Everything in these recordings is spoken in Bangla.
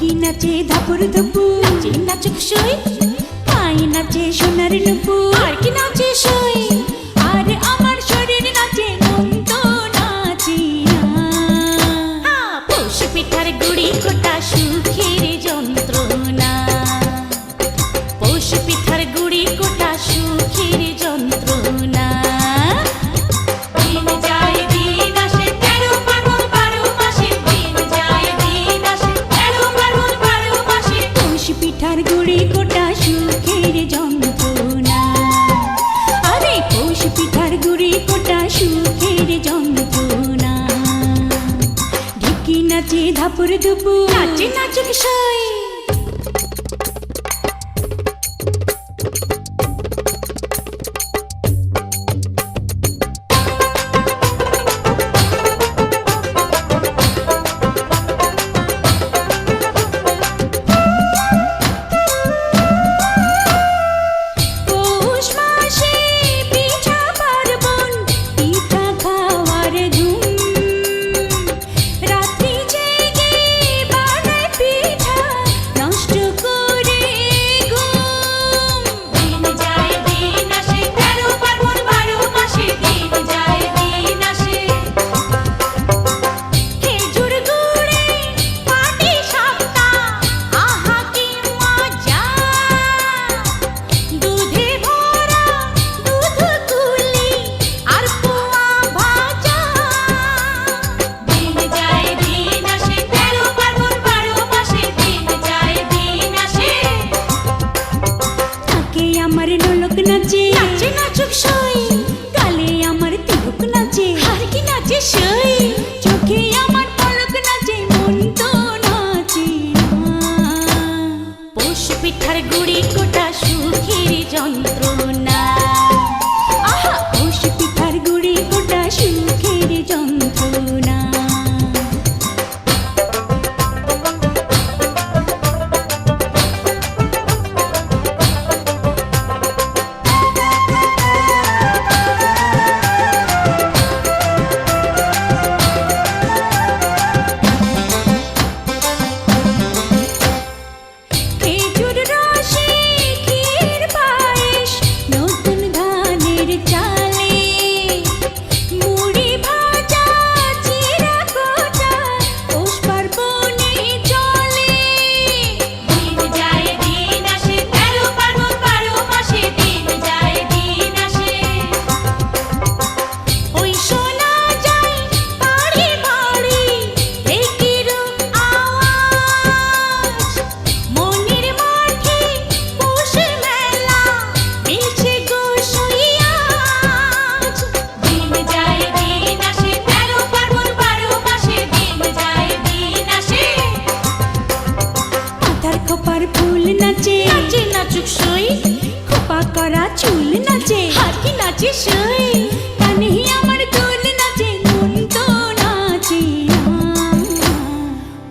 ঢেকি নাচে ধাপুর ধুপু, নাচে নাচুক সই, পাই নাচে সোনার নুপু, আর কি নাচে সই, আর আমার শরীর নাচে মন তো নাচি না। পৌষ পিঠার গুড়ি কোটা সুখের যন্ত্রণা, পৌষ পিঠার গুড়ি কোটা সুখের যন্ত্রণা। দিন যায় দিন আসে 13 ফাল্গুন 12 মাসে, দিন যায় দিন আসে 13 ফাল্গুন 12 মাসে। পৌষ পিঠার গুড়ি কোটা সুখের যন্ত্রণা, আরে পৌষ পিঠার গুড়ি কোটা সুখের যন্ত্রণা। ঢেকি নাচে ধাপুর ধুপু, নাচে নাচুক সই। পৌষ মাসে পিঠা পার্বণ, পিঠা খাওয়ার ধুম, রাত্রি জেগে বানায় পিঠা নষ্ট করে ঘুম। দিন যায় দিন আসে 13 ফাল্গুন 12 মাসে, দিন যায় দিন আসে। খেজুর গুড়ে পাটি সাপটা, আহা কি মজা, দুধে ভরা দুধ কুলি আর পোয়া ভাজা। দিন যায় দিন আসে 13 ফাল্গুন 12 মাসে, দিন যায় দিন আসে। তাকে আমার ঢোলক নাচে, নাচে নাচুক সই, গালে আমার তিলক নাচে, আর কি নাচে সই, চোখে আমার পলক নাচে মন তো নাচে না। পৌষ পিঠার গুড়ি কোটা সুখের যন্ত্রণা, আহা পৌষ পিঠার গুড়ি কোটা সুখের যন্ত্রণা। খেজুর রসে ক্ষীর পায়েস, নতুন ধানের চালে, মুড়ি ভাজা চিরা কোটা পৌষ পার্বণে চলে। দিন যায় দিন আসে 13 ফাল্গুন 12 মাসে, দিন যায় দিন আসে। ওই শোনা যায় বাড়ি বাড়ি ঢেকির আওয়াজ, মনের মাঠে পৌষ মেলা মিলছে গো সইয়াজ। দিন যায় দিন আসে 13 ফাল্গুন 12 মাসে, দিন যায় দিন আসে। মাথার খোপার ফুল নাচে, নাচে নাচুক সই, খোপা করা চুল নাচে, আর কি নাচে সই, কানে আমার দোল নাচে মন তো নাচে না।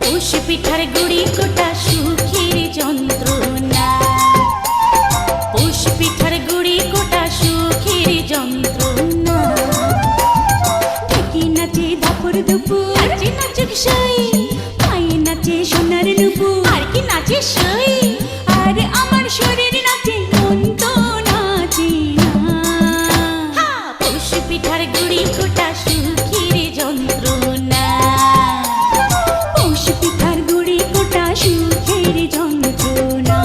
পৌষ পিঠার গুড়ি কোটা সুখের যন্ত্রণা, পৌষ পিঠার গুড়ি কোটা সুখের যন্ত্রণা। ঢেকি নাচে ধাপুর ধুপু, নাচে নাচুক সই, পাই নাচে সোনার নুপু, আর কি নাচে সই, আর আমার শরীর নাচে মন তো নাচে না। পৌষ পিঠার গুড়ি কোটা সুখের যন্ত্রণা, পৌষ পিঠার গুড়ি কোটা সুখের যন্ত্রণা।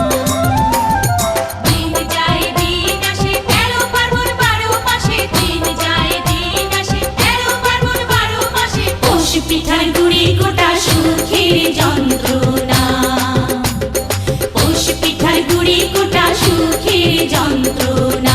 দিন যায় দিন আসে 13 ফাল্গুন 12 মাসে, দিন যায় দিন আসে 13 ফাল্গুন 12 মাসে। পৌষ পিঠার গুড়ি কোটা সুখের যন্ত্রণা, পৌষ পিঠার গুড়ি কোটা সুখের যন্ত্রণা।